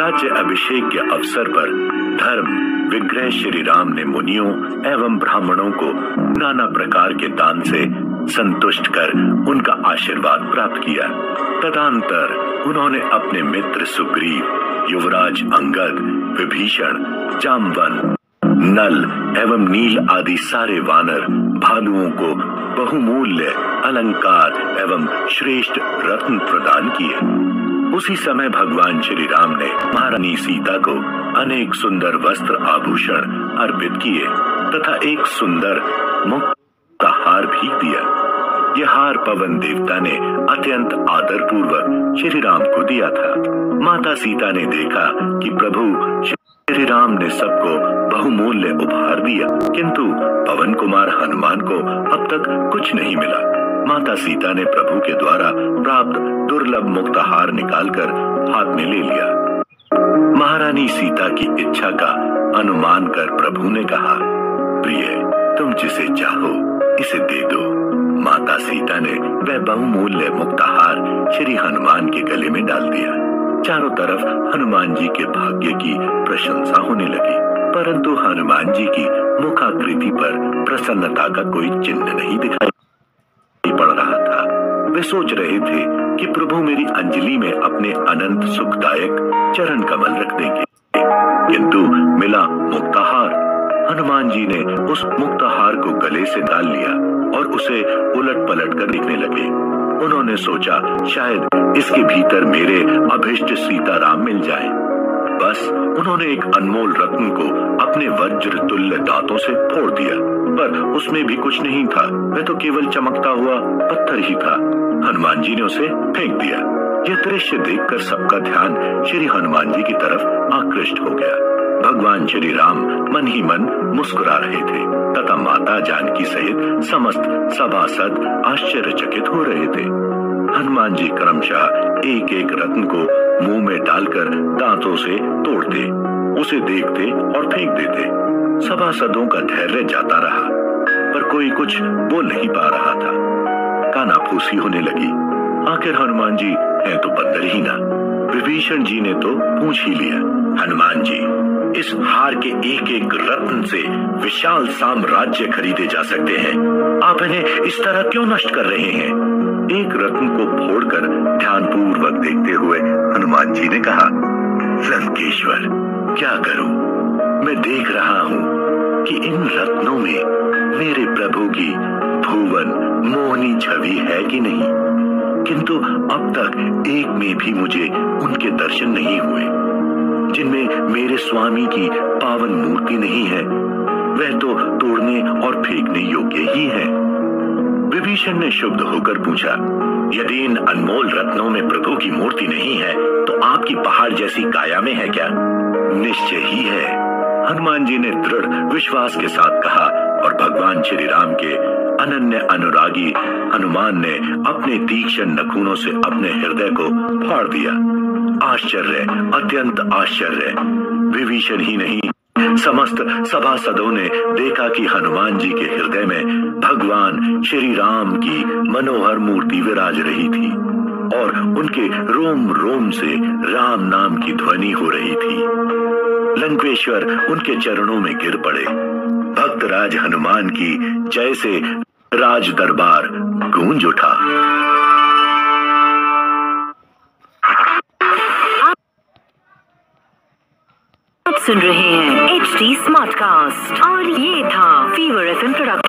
राज्य अभिषेक के अवसर पर धर्म विग्रह श्री राम ने मुनियों एवं ब्राह्मणों को नाना प्रकार के दान से संतुष्ट कर उनका आशीर्वाद प्राप्त किया। तदनंतर उन्होंने अपने मित्र सुग्रीव, युवराज अंगद, विभीषण, जामवन, नल एवं नील आदि सारे वानर भालुओं को बहुमूल्य अलंकार एवं श्रेष्ठ रत्न प्रदान किए। उसी समय भगवान श्री राम ने महारानी सीता को अनेक सुंदर वस्त्र आभूषण अर्पित किए तथा एक सुंदर मुक्त का हार भी दिया। यह हार पवन देवता ने अत्यंत आदर पूर्वक श्री राम को दिया था। माता सीता ने देखा कि प्रभु श्री राम ने सबको बहुमूल्य उपहार दिया, किंतु पवन कुमार हनुमान को अब तक कुछ नहीं मिला। माता सीता ने प्रभु के द्वारा प्राप्त दुर्लभ मुक्त हार निकालकर हाथ में ले लिया। महारानी सीता की इच्छा का अनुमान कर प्रभु ने कहा, प्रिय, तुम जिसे चाहो इसे दे दो। माता सीता ने वह बहुमूल्य मुक्ताहार श्री हनुमान के गले में डाल दिया। चारों तरफ हनुमान जी के भाग्य की प्रशंसा होने लगी, परंतु हनुमान जी की मुखाकृति पर प्रसन्नता का कोई चिन्ह नहीं दिखाई पड़ रहा था। वे सोच रहे थे कि प्रभु मेरी अंजलि में अपने अनंत सुखदायक चरण कमल रख देंगे, किंतु मिला मुक्ताहार। हनुमान जी ने उस मुक्ताहार को गले से डाल लिया और उसे उलट पलट कर देखने लगे। उन्होंने सोचा शायद इसके भीतर मेरे अभिष्ट सीताराम मिल जाए। बस उन्होंने एक अनमोल रत्न को अपने वज्र तुल्य दांतों से फोड़ दिया, पर उसमें भी कुछ नहीं था। वह तो केवल चमकता हुआ पत्थर ही था। हनुमान जी ने उसे फेंक दिया। यह दृश्य देखकर सबका ध्यान श्री हनुमान जी की तरफ आकृष्ट हो गया। भगवान श्री राम मन ही मन मुस्कुरा रहे थे तथा माता जानकी सहित समस्त सभासद आश्चर्यचकित हो रहे थे। हनुमान जी क्रमशः एक एक रत्न को मुंह में डालकर दांतों से तोड़ते, उसे देखते और फेंक देते। सभासदों का धैर्य जाता रहा, पर कोई कुछ बोल नहीं पा रहा था। कानाफूसी होने लगी। आखिर हनुमान जी हैं तो बंदर ही ना। विभीषण जी ने तो पूछ ही लिया, हनुमान जी, इस हार के एक एक रत्न से विशाल साम्राज्य खरीदे जा सकते हैं, आप इन्हें इस तरह क्यों नष्ट कर रहे हैं? एक रत्न को फोड़कर ध्यानपूर्वक देखते हुए हनुमान जी ने कहा, लंकेश्वर, क्या करूं? मैं देख रहा हूं कि इन रत्नों में मेरे प्रभु की भुवन मोहनी छवि है कि नहीं, किंतु अब तक एक में भी मुझे उनके दर्शन नहीं हुए। जिनमें मेरे स्वामी की पावन मूर्ति नहीं है, वह तो तोड़ने और फेंकने योग्य ही है। विभीषण ने शुद्ध होकर पूछा, यदि इन अनमोल रत्नों में प्रभु की मूर्ति नहीं है, तो आपकी पहाड़ जैसी काया में है क्या? निश्चय ही है, हनुमान जी ने दृढ़ विश्वास के साथ कहा। और भगवान श्री राम के अनन्य अनुरागी हनुमान ने अपने तीक्ष्ण नखूनों से अपने हृदय को फाड़ दिया। आश्चर्य, अत्यंत आश्चर्य। विभीषण ही नहीं, समस्त सभासदों ने देखा कि हनुमान जी के हृदय में भगवान श्री राम की मनोहर मूर्ति विराज रही थी और उनके रोम रोम से राम नाम की ध्वनि हो रही थी। लंकेश्वर उनके चरणों में गिर पड़े। भक्तराज हनुमान की जय से राज दरबार गूंज उठा। आप सुन रहे हैं HD स्मार्ट कास्ट और ये था फीवर FM प्रोडक्शन।